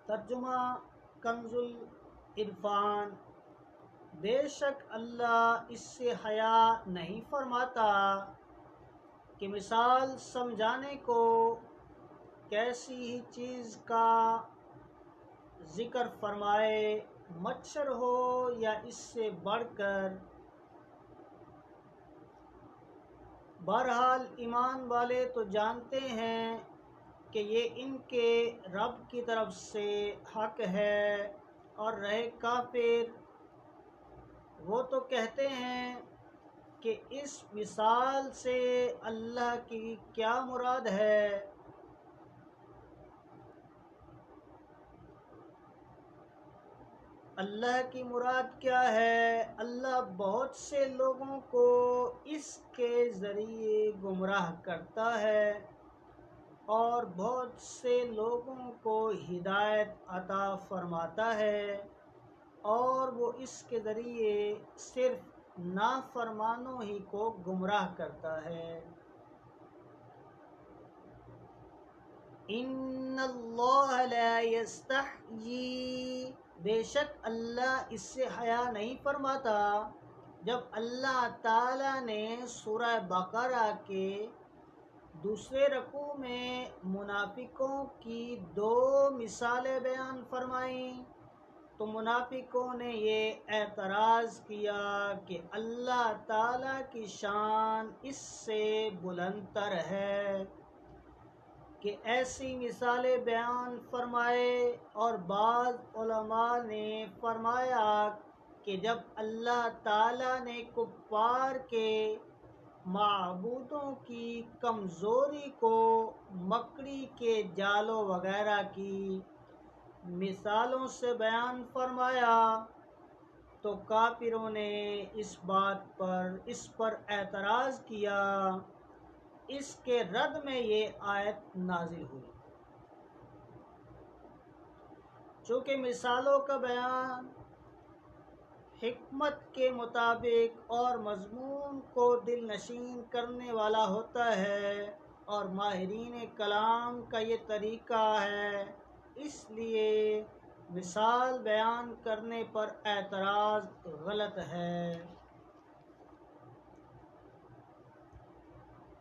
ترجمہ کنز العرفان۔ بے شک اللہ اس سے حیا نہیں فرماتا کہ مثال سمجھانے کو کیسی ہی چیز کا ذکر فرمائے، مچھر ہو یا اس سے بڑھ کر۔ بہرحال ایمان والے تو جانتے ہیں کہ یہ ان کے رب کی طرف سے حق ہے، اور رہے کافر، وہ تو کہتے ہیں کہ اس مثال سے اللہ کی کیا مراد ہے۔ اللہ کی مراد کیا ہے؟ اللہ بہت سے لوگوں کو اس کے ذریعے گمراہ کرتا ہے اور بہت سے لوگوں کو ہدایت عطا فرماتا ہے، اور وہ اس کے ذریعے صرف نافرمانوں ہی کو گمراہ کرتا ہے۔ ان اللہ لا یستحیی، بے شک اللہ اس سے حیا نہیں فرماتا۔ جب اللہ تعالی نے سورہ بقرہ کے دوسرے رکوع میں منافقوں کی 2 مثالیں بیان فرمائیں تو منافقوں نے یہ اعتراض کیا کہ اللہ تعالی کی شان اس سے بلند تر ہے کہ ایسی مثالیں بیان فرمائے، اور بعض علماء نے فرمایا کہ جب اللہ تعالی نے کفار کے معبودوں کی کمزوری کو مکڑی کے جالوں وغیرہ کی مثالوں سے بیان فرمایا تو کافروں نے اس پر اعتراض کیا۔ اس کے رد میں یہ آیت نازل ہوئی۔ چونکہ مثالوں کا بیان حکمت کے مطابق اور مضمون کو دل نشین کرنے والا ہوتا ہے، اور ماہرین کلام کا یہ طریقہ ہے، اس لیے مثال بیان کرنے پر اعتراض غلط ہے۔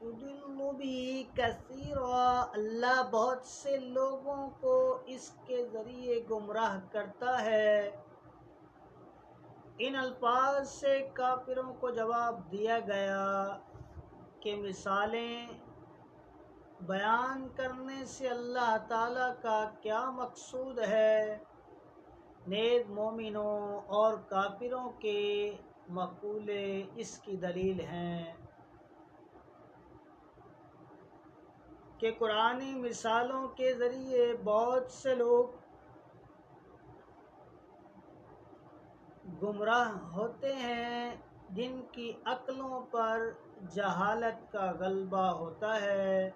یضل بہ کثیرا، اللہ بہت سے لوگوں کو اس کے ذریعے گمراہ کرتا ہے۔ ان الفاظ سے کافروں کو جواب دیا گیا کہ مثالیں بیان کرنے سے اللہ تعالیٰ کا کیا مقصود ہے؟ نیز مومنوں اور کافروں کے مقولے اس کی دلیل ہیں کہ قرآنی مثالوں کے ذریعے بہت سے لوگ گمراہ ہوتے ہیں جن کی عقلوں پر جہالت کا غلبہ ہوتا ہے،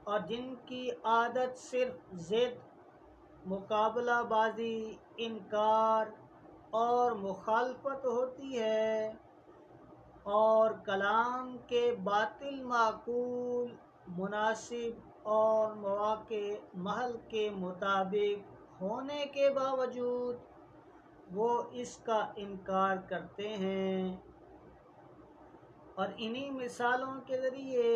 اور جن کی عادت صرف ضد، مقابلہ بازی، انکار اور مخالفت ہوتی ہے، اور کلام کے باطل معقول، مناسب اور مواقع محل کے مطابق ہونے کے باوجود وہ اس کا انکار کرتے ہیں۔ اور انہی مثالوں کے ذریعے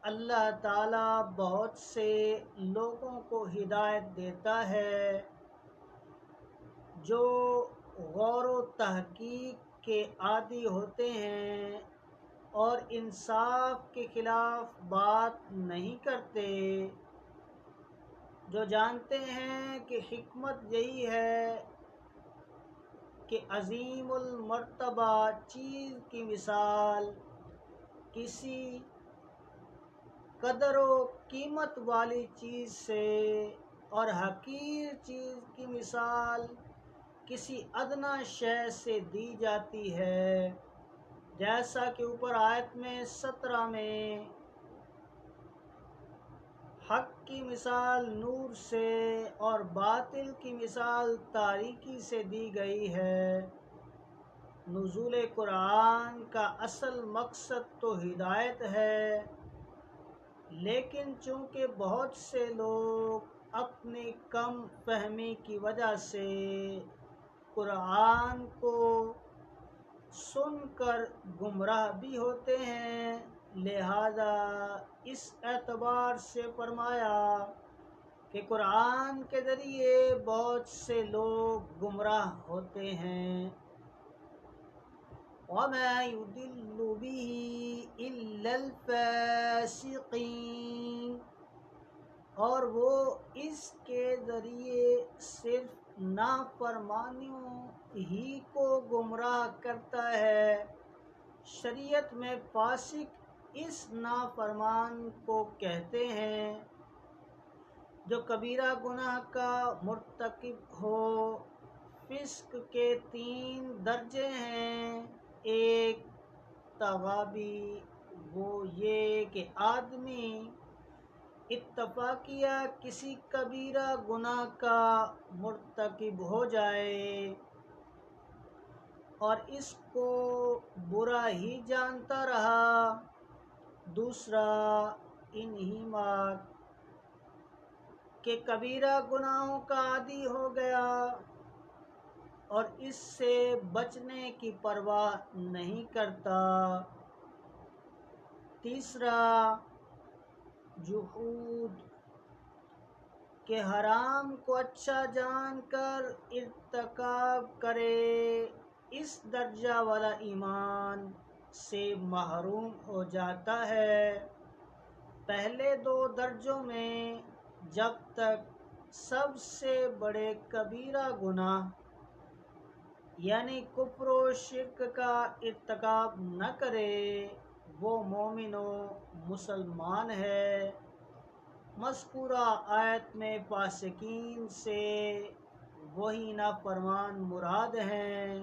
اللہ تعالیٰ بہت سے لوگوں کو ہدایت دیتا ہے جو غور و تحقیق کے عادی ہوتے ہیں اور انصاف کے خلاف بات نہیں کرتے، جو جانتے ہیں کہ حکمت یہی ہے کہ عظیم المرتبہ چیز کی مثال کسی قدر و قیمت والی چیز سے، اور حقیر چیز کی مثال کسی ادنیٰ شے سے دی جاتی ہے، جیسا کہ اوپر آیت میں 17 میں حق کی مثال نور سے اور باطل کی مثال تاریکی سے دی گئی ہے۔ نزول قرآن کا اصل مقصد تو ہدایت ہے، لیکن چونکہ بہت سے لوگ اپنی کم فہمی کی وجہ سے قرآن کو سن کر گمراہ بھی ہوتے ہیں، لہذا اس اعتبار سے فرمایا کہ قرآن کے ذریعے بہت سے لوگ گمراہ ہوتے ہیں۔ وَمَا يُضِلُّ بِهِ إِلَّا الْفَاسِقِينَ، اور وہ اس کے ذریعے صرف نافرمانیوں ہی کو گمراہ کرتا ہے۔ شریعت میں فاسق اس نافرمان کو کہتے ہیں جو کبیرہ گناہ کا مرتکب ہو۔ فسق کے 3 درجے ہیں۔ ایک تغابی، وہ یہ کہ آدمی اتفاقیہ کسی کبیرہ گناہ کا مرتکب ہو جائے اور اس کو برا ہی جانتا رہا۔ دوسرا انہماک، کہ کبیرہ گناہوں کا عادی ہو گیا اور اس سے بچنے کی پرواہ نہیں کرتا۔ تیسرا جحود، کہ حرام کو اچھا جان کر ارتکاب کرے، اس درجہ والا ایمان سے محروم ہو جاتا ہے۔ پہلے 2 درجوں میں جب تک سب سے بڑے کبیرہ گناہ یعنی کفر و شرک کا ارتکاب نہ کرے وہ مومن و مسلمان ہے۔ مذکورہ آیت میں فاسقین سے وہی نافرمان مراد ہیں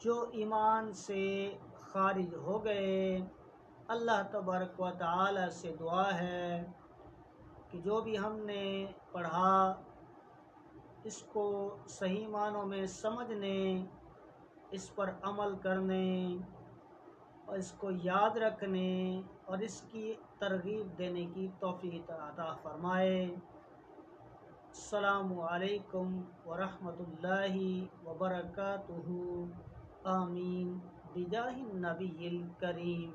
جو ایمان سے خارج ہو گئے۔ اللہ تبارک و تعالی سے دعا ہے کہ جو بھی ہم نے پڑھا اس کو صحیح معنوں میں سمجھنے، اس پر عمل کرنے اور اس کو یاد رکھنے اور اس کی ترغیب دینے کی توفیق عطا فرمائے۔ السلام علیکم ورحمۃ اللہ وبرکاتہ۔ آمین بجاہ النبی الکریم۔